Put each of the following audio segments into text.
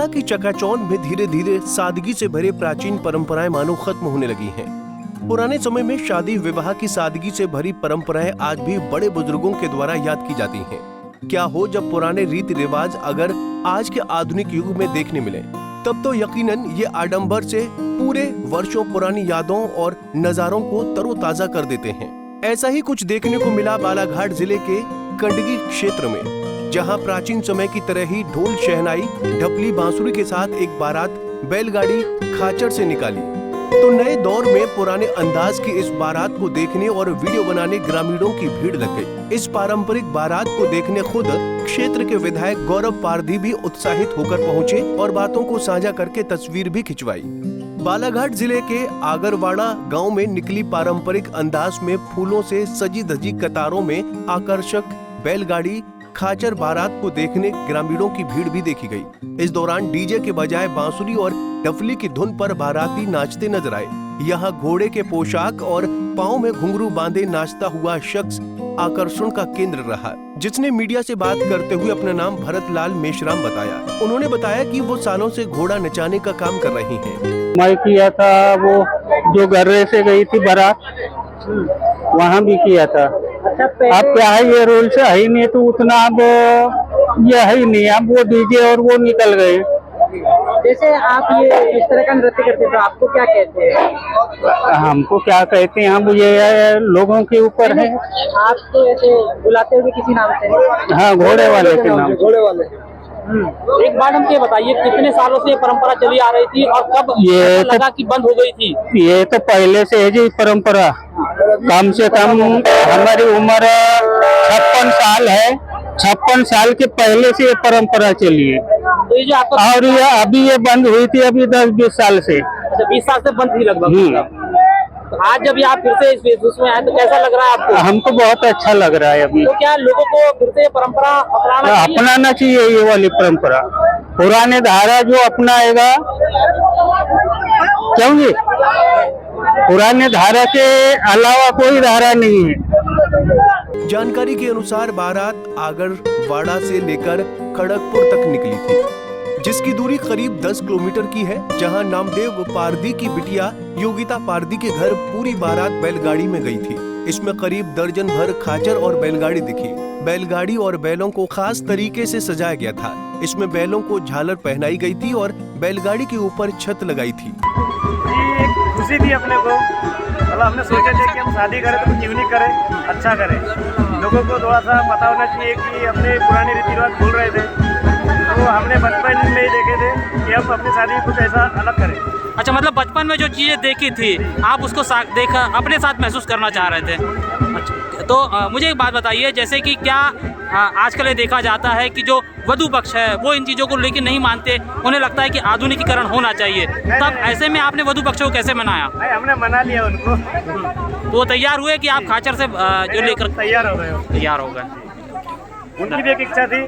आधुनिकता की चकाचौंध में धीरे धीरे सादगी से भरे प्राचीन परंपराएं मानो खत्म होने लगी हैं। पुराने समय में शादी विवाह की सादगी से भरी परंपराएं आज भी बड़े बुजुर्गों के द्वारा याद की जाती हैं। क्या हो जब पुराने रीति रिवाज अगर आज के आधुनिक युग में देखने मिले, तब तो यकीनन ये आडंबर से पूरे वर्षों पुरानी यादों और नजारों को तरोताजा कर देते हैं। ऐसा ही कुछ देखने को मिला बालाघाट जिले के कंडगी क्षेत्र में, जहां प्राचीन समय की तरह ही ढोल शहनाई ढपली बांसुरी के साथ एक बारात बैलगाड़ी खाचर से निकाली। तो नए दौर में पुराने अंदाज की इस बारात को देखने और वीडियो बनाने ग्रामीणों की भीड़ लग गई। इस पारंपरिक बारात को देखने खुद क्षेत्र के विधायक गौरव पारधी भी उत्साहित होकर पहुंचे और बातों को साझा करके तस्वीर भी खिंचवाई। बालाघाट जिले के आगरवाड़ा गांव में निकली पारंपरिक अंदाज में फूलों से सजी धजी कतारों में आकर्षक बैलगाड़ी खाचर बारात को देखने ग्रामीणों की भीड़ भी देखी गई। इस दौरान डीजे के बजाय बांसुरी और डफली की धुन पर बाराती नाचते नजर आए। यहाँ घोड़े के पोशाक और पाँव में घुंघरू बांधे नाचता हुआ शख्स आकर्षण का केंद्र रहा, जिसने मीडिया से बात करते हुए अपना नाम भरतलाल मेश्राम बताया। उन्होंने बताया कि वो सालों से घोड़ा नचाने का काम कर रही हैं। मैं किया था, वो जो गर्रे से गई थी बारात, वहाँ भी किया था। अच्छा, अब क्या है, ये रूल्स है ही नहीं, तो उतना अब ये है ही नहीं। अब वो डीजे और वो निकल गए। जैसे आप ये इस तरह का नृत्य करते तो आपको क्या कहते हैं? हमको क्या कहते हैं, हम ये लोगों के ऊपर है। आपको ऐसे बुलाते हुए किसी नाम से? हाँ, घोड़े वाले के नाम। घोड़े वाले। एक बार हम ये बताइए, कितने सालों से ये परंपरा चली आ रही थी और कब ये लगा कि बंद हो गई थी? ये तो पहले से है जी परंपरा। कम से कम हमारी उम्र 56 साल है। 56 साल के पहले से ये परंपरा चली है। तो ये जो आपका और ये अभी ये बंद हुई थी अभी 10-20 साल से। अच्छा, 20 साल से बंद थी लगभग। तो आज जब आप फिर से इस वेशभूष में आए तो कैसा लग रहा है आपको? हमको बहुत अच्छा लग रहा है अभी। तो क्या लोगों को फिर से ये परंपरा अपनाना चाहिए ये वाली परंपरा। पुराने धारा जो अपनाएगा, क्यों जी, पुराने धारा के अलावा कोई धारा नहीं है। जानकारी के अनुसार बारात आगरवाड़ा से लेकर खड़गपुर तक निकली थी, जिसकी दूरी करीब 10 किलोमीटर की है। जहां नामदेव पारधी की बिटिया योगिता पारधी के घर पूरी बारात बैलगाड़ी में गई थी। इसमें करीब दर्जन भर खाचर और बैलगाड़ी दिखी। बैलगाड़ी और बैलों को खास तरीके से सजाया गया था। इसमें बैलों को झालर पहनाई गई थी और बैलगाड़ी के ऊपर छत लगाई थी। एक खुशी थी अपने को, मतलब हमने सोचा था कि हम शादी करें तो कुछ यूनिक करें, अच्छा करें। लोगों को थोड़ा सा पता होना चाहिए कि अपने पुराने रीति रिवाज भूल रहे थे, तो हमने बचपन में ही देखे थे कि हम अपनी शादी में कुछ ऐसा अलग करें। अच्छा, मतलब बचपन में जो चीज़ें देखी थी आप उसको देखा अपने साथ महसूस करना चाह रहे थे। अच्छा, तो मुझे एक बात बताइए, जैसे कि क्या आजकल ये देखा जाता है कि जो वधू पक्ष है वो इन चीज़ों को लेकर नहीं मानते, उन्हें लगता है कि आधुनिकीकरण होना चाहिए। तब ऐसे में आपने वधू पक्ष को कैसे मनाया? हमने मना लिया उनको। तो वो तैयार हुए कि आप खाचर से जो लेकर तैयार हो गए। उनकी भी एक इच्छा थी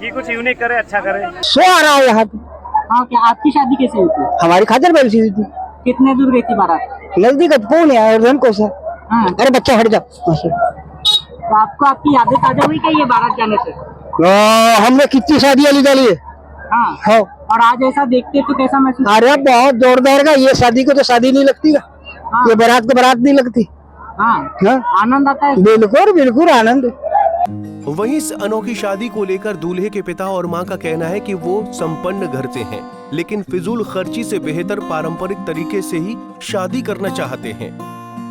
कि कुछ यूनिक करे, अच्छा करे। सो आ रहा है यहाँ पे। हाँ, क्या आपकी शादी कैसे हुई थी? हमारी खाचर बैल सी हुई थी। कितने दूर गई थी बारात? नजदीक कौन है और को सा। अरे बच्चा हट जा। तो आपको आपकी यादें ताजा हुई क्या ये बारात जाने से? हमने कितनी शादियाँ निकाली है। हाँ। और आज ऐसा देखते तो कैसा महसूस? अरे बहुत जोरदार का, ये शादी को तो शादी नहीं लगती का। हाँ। ये बारात को बारात नहीं लगती। हाँ। आनंद आता है। बिल्कुल आनंद। वहीं इस अनोखी शादी को लेकर दूल्हे के पिता और मां का कहना है कि वो संपन्न घर से हैं, लेकिन फिजूल खर्ची से बेहतर पारंपरिक तरीके से ही शादी करना चाहते हैं।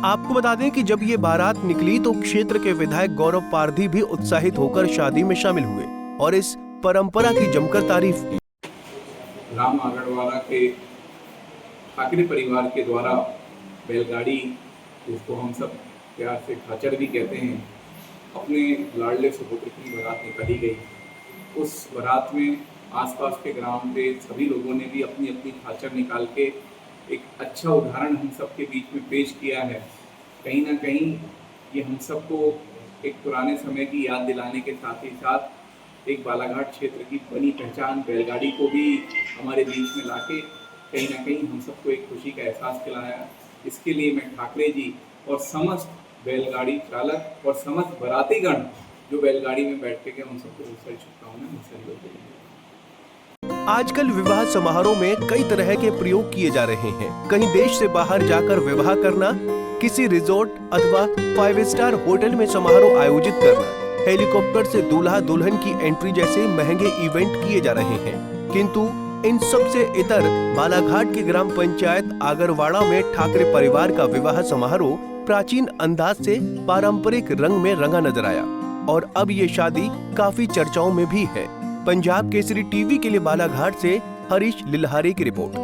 आपको बता दें कि जब ये बारात निकली तो क्षेत्र के विधायक गौरव पारधी भी उत्साहित होकर शादी में शामिल हुए और इस परंपरा की जमकर तारीफ की। राम आगरवाड़ा के ठाकरे परिवार के द्वारा बैलगाड़ी, जिसको हम सब प्यार से खाचर भी कहते हैं, अपने लाडले सुपुत्र की बारात निकाली गई। उस बारात में आसपास के ग्राम के सभी लोगों ने भी अपनी अपनी खाचर निकाल के एक अच्छा उदाहरण हम सब के बीच में पेश किया है। कहीं ना कहीं ये हम सबको एक पुराने समय की याद दिलाने के साथ ही साथ एक बालाघाट क्षेत्र की बनी पहचान बैलगाड़ी को भी हमारे बीच में लाके कहीं ना कहीं हम सबको एक खुशी का एहसास दिलाया। इसके लिए मैं ठाकरे जी और समस्त बैलगाड़ी चालक और समस्त बारातीगण जो बैलगाड़ी में बैठ के हम सबको बहुत सारी शुभकामनाएं। आजकल विवाह समारोह में कई तरह के प्रयोग किए जा रहे हैं। कहीं देश से बाहर जाकर विवाह करना, किसी रिजॉर्ट अथवा 5 स्टार होटल में समारोह आयोजित करना, हेलीकॉप्टर से दूल्हा दुल्हन की एंट्री जैसे महंगे इवेंट किए जा रहे हैं। किंतु इन सब से इतर बालाघाट के ग्राम पंचायत आगरवाड़ा में ठाकरे परिवार का विवाह समारोह प्राचीन अंदाज से पारंपरिक रंग में रंगा नजर आया और अब ये शादी काफी चर्चाओं में भी है। पंजाब केसरी टीवी के लिए बालाघाट से हरीश लिल्हारी की रिपोर्ट।